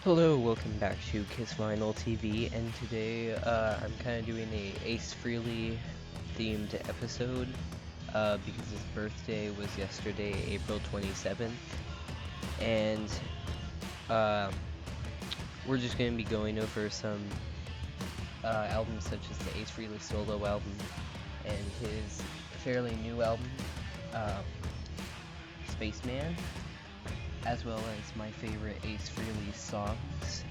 Hello, welcome back to Kiss Vinyl TV, and today I'm kind of doing a Ace Frehley themed episode because his birthday was yesterday, April 27th, and uh, we're just going to be going over some albums such as the Ace Frehley solo album and his fairly new album, uh, Spaceman, as well as my favorite Ace Frehley songs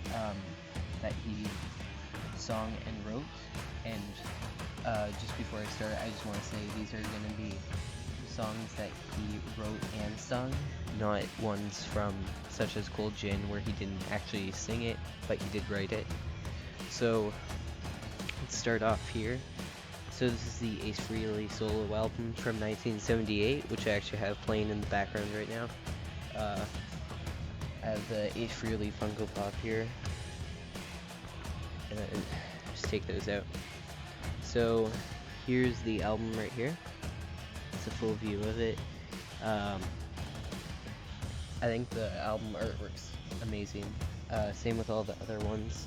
that he sung and wrote. And just before I start, I just want to say these are going to be songs that he wrote and sung, not ones from such as Cold Gin where he didn't actually sing it, but he did write it. So let's start off here. So this is the Ace Frehley solo album from 1978, which I actually have playing in the background right now. I have the Ace Frehley Funko Pop here, and then just take those out. So here's the album right here. It's a full view of it. I think the album artwork's amazing. Same with all the other ones,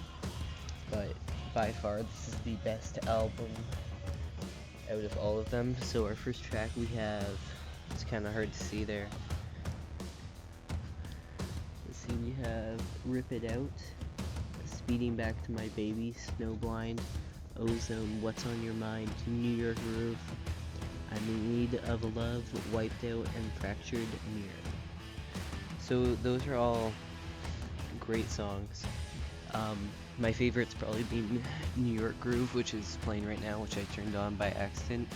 but by far this is the best album out of all of them. So our first track we have, it's kind of hard to see there. Let's see, we have Rip It Out, Speeding Back to My Baby, Snowblind, Ozone, What's on Your Mind, New York Groove, I'm in Need of a Love, Wiped Out, and Fractured Mirror. So those are all great songs. My favorite's probably been New York Groove, which is playing right now, which I turned on by accident.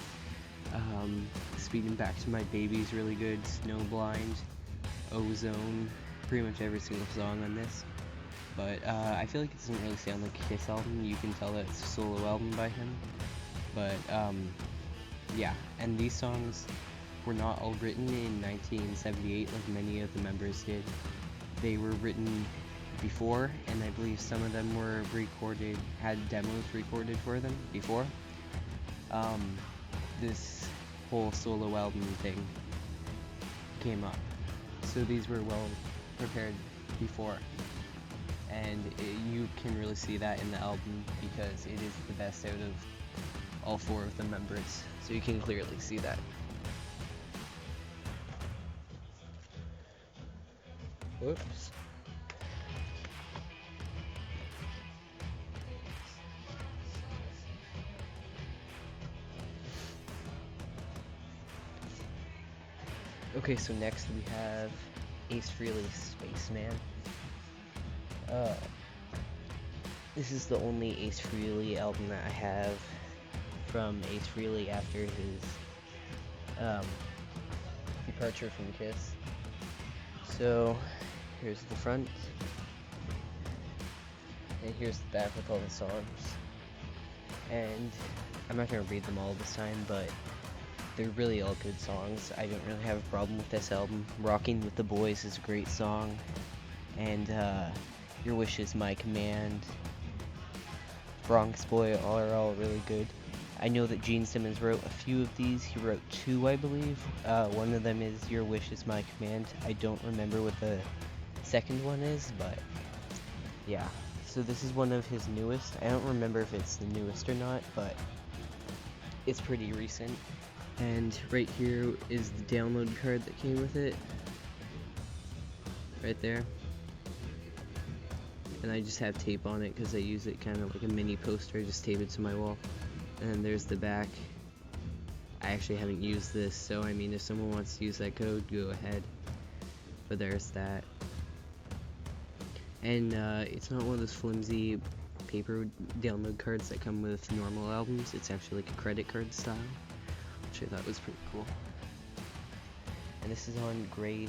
Speeding Back to My Baby's really good, Snowblind, Ozone, pretty much every single song on this. But I feel like it doesn't really sound like a Kiss album. You can tell that it's a solo album by him. But yeah, and these songs were not all written in 1978 like many of the members did. They were written before, and I believe some of them were recorded, had demos recorded for them before. This whole solo album thing came up. So these were well prepared before. And you can really see that in the album because it is the best out of all four of the members. So you can clearly see that. Whoops. Okay, so next we have Ace Frehley Spaceman. This is the only Ace Frehley album that I have from Ace Frehley after his departure from Kiss. So here's the front, and here's the back with all the songs. And I'm not going to read them all this time, but they're really all good songs. I don't really have a problem with this album. Rocking with the Boys is a great song, and Your Wish Is My Command, Bronx Boy are all really good. I know that Gene Simmons wrote a few of these. He wrote two, I believe. One of them is Your Wish Is My Command. I don't remember what the second one is, but yeah. So this is one of his newest. I don't remember if it's the newest or not, but it's pretty recent. And right here is the download card that came with it. Right there. And I just have tape on it because I use it kind of like a mini poster. I just tape it to my wall. And then there's the back. I actually haven't used this, so I mean if someone wants to use that code, go ahead. But there's that. And it's not one of those flimsy paper download cards that come with normal albums. It's actually like a credit card style, which I thought was pretty cool. And this is on gray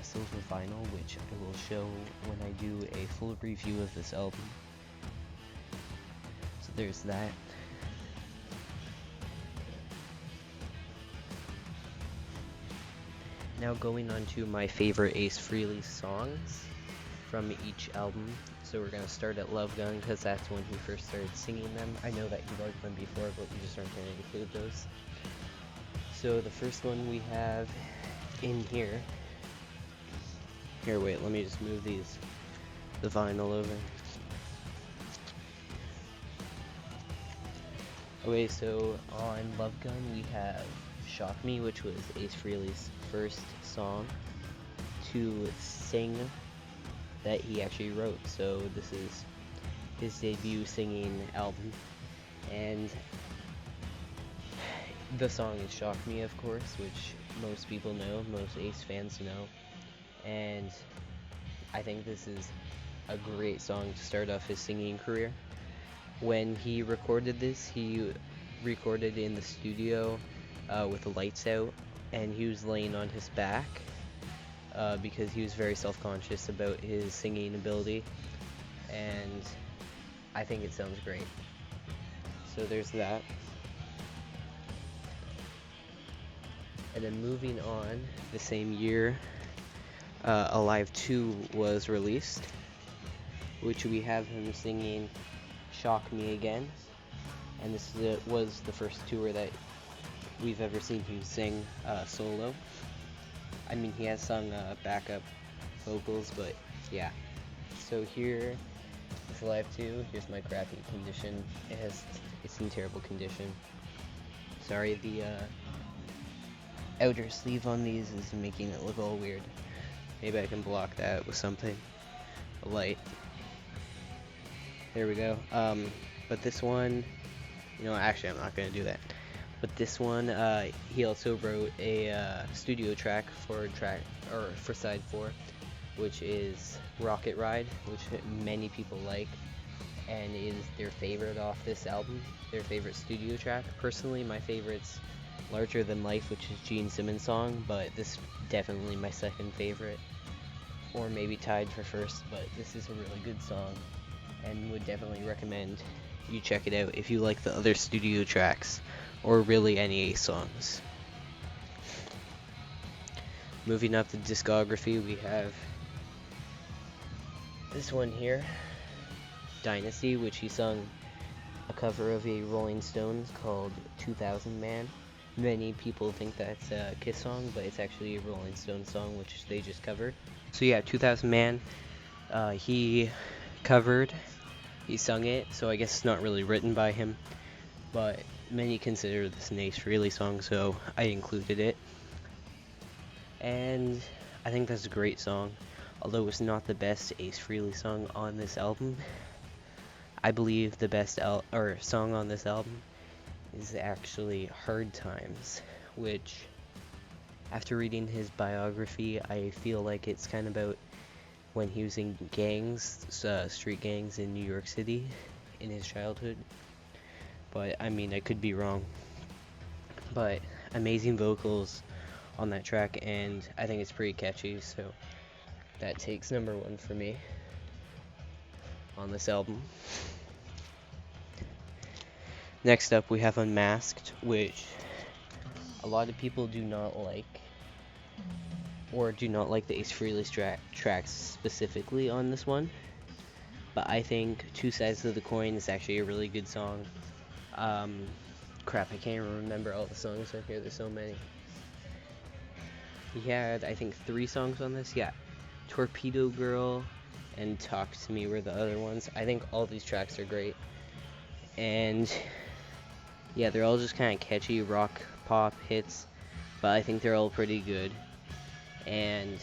silver vinyl, which I will show when I do a full review of this album. So there's that. Now going on to my favorite Ace Frehley songs from each album. So we're going to start at Love Gun because that's when he first started singing them. I know that he wrote them before, but we just aren't going to include those. So the first one we have in here. Here, wait, let me just move these. the vinyl over. Okay, so on Love Gun we have Shock Me, which was Ace Frehley's first song to sing that he actually wrote. So this is his debut singing album, and the song is Shock Me, of course, which most people know, most Ace fans know, and I think this is a great song to start off his singing career. When he recorded this, he recorded in the studio with the lights out, and he was laying on his back because he was very self-conscious about his singing ability, and I think it sounds great. So there's that. And then moving on, the same year, Alive 2 was released, which we have him singing Shock Me again, and this was the first tour that we've ever seen him sing solo. I mean, he has sung backup vocals, but yeah. So here is Alive 2. Here's my crappy condition. It's in terrible condition. Sorry, the outer sleeve on these is making it look all weird. Maybe I can block that with something, a light. There we go. But this one, actually I'm not gonna do that. But this one, he also wrote a studio track for side 4, which is Rocket Ride, which many people like, and is their favorite off this album, their favorite studio track. Personally, my favorite's Larger Than Life, which is Gene Simmons' song, but this is definitely my second favorite, or maybe tied for first, but this is a really good song, and would definitely recommend you check it out if you like the other studio tracks, or really any Ace songs. Moving up the discography, we have this one here, Dynasty, which he sung a cover of a Rolling Stones called 2000 Man. Many people think that's a Kiss song, but it's actually a Rolling Stones song, which they just covered. So yeah, 2000 Man, he sung it, so I guess it's not really written by him, but many consider this an Ace Frehley song, so I included it. And I think that's a great song, although it's not the best Ace Frehley song on this album. I believe the best song on this album is actually Hard Times, which, after reading his biography, I feel like it's kind of about when he was in gangs, street gangs in New York City in his childhood. But I mean, I could be wrong. But amazing vocals on that track, and I think it's pretty catchy, so that takes number 1 for me on this album. Next up, we have Unmasked, which a lot of people do not like, or do not like the Ace Frehley tracks specifically on this one. But I think Two Sides of the Coin is actually a really good song. Crap, I can't even remember all the songs on here, there's so many. He had, I think, 3 songs on this, yeah. Torpedo Girl and Talk to Me were the other ones. I think all these tracks are great. And yeah, they're all just kind of catchy rock pop hits, but I think they're all pretty good. And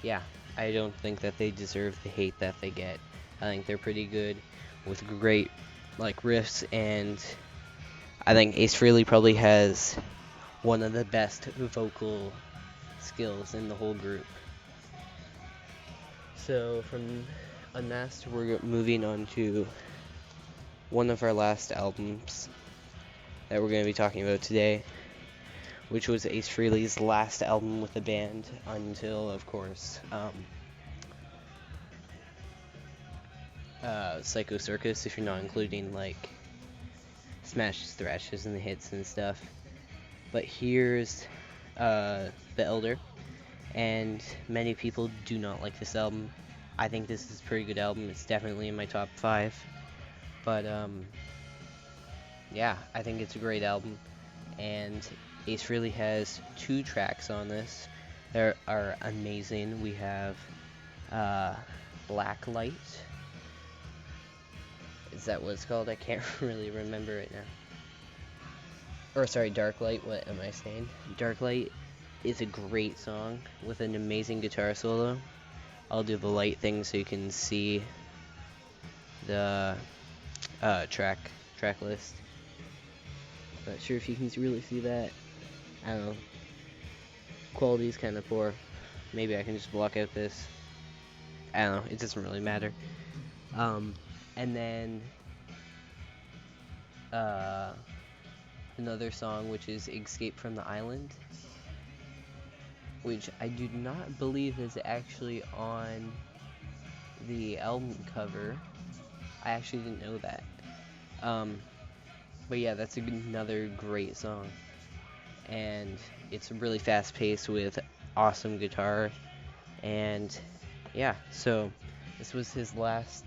yeah, I don't think that they deserve the hate that they get. I think they're pretty good with great riffs, and I think Ace Frehley probably has one of the best vocal skills in the whole group. So from Unmasked, we're moving on to one of our last albums that we're going to be talking about today, which was Ace Frehley's last album with the band until, of course, Psycho Circus, if you're not including Smashes, Thrashes, and the hits and stuff. But here's The Elder, and many people do not like this album. I think this is a pretty good album. It's definitely in my top 5. But yeah, I think it's a great album, and Ace Frehley has 2 tracks on this that are amazing. We have Black Light. Is that what it's called? I can't really remember right now. Or sorry, Dark Light, what am I saying? Dark Light is a great song with an amazing guitar solo. I'll do the light thing so you can see the track list. Not sure if you can really see that. I don't know. Quality's kind of poor. Maybe I can just block out this. I don't know. It doesn't really matter. And then another song, which is Escape from the Island, which I do not believe is actually on the album cover. I actually didn't know that. But yeah, that's another great song. And it's really fast paced with awesome guitar. And yeah, so this was his last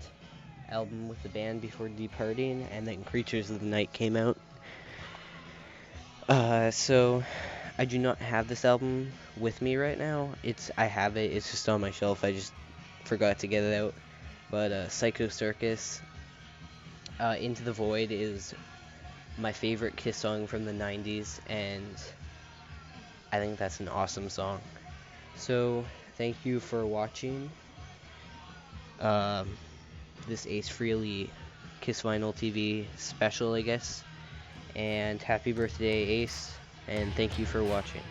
album with the band before departing, and then Creatures of the Night came out. So I do not have this album with me right now. I have it, it's just on my shelf. I just forgot to get it out. But Psycho Circus, Into the Void is my favorite Kiss song from the 90s, and I think that's an awesome song. So thank you for watching this Ace Frehley Kiss Vinyl TV special, I guess. And happy birthday, Ace, and thank you for watching.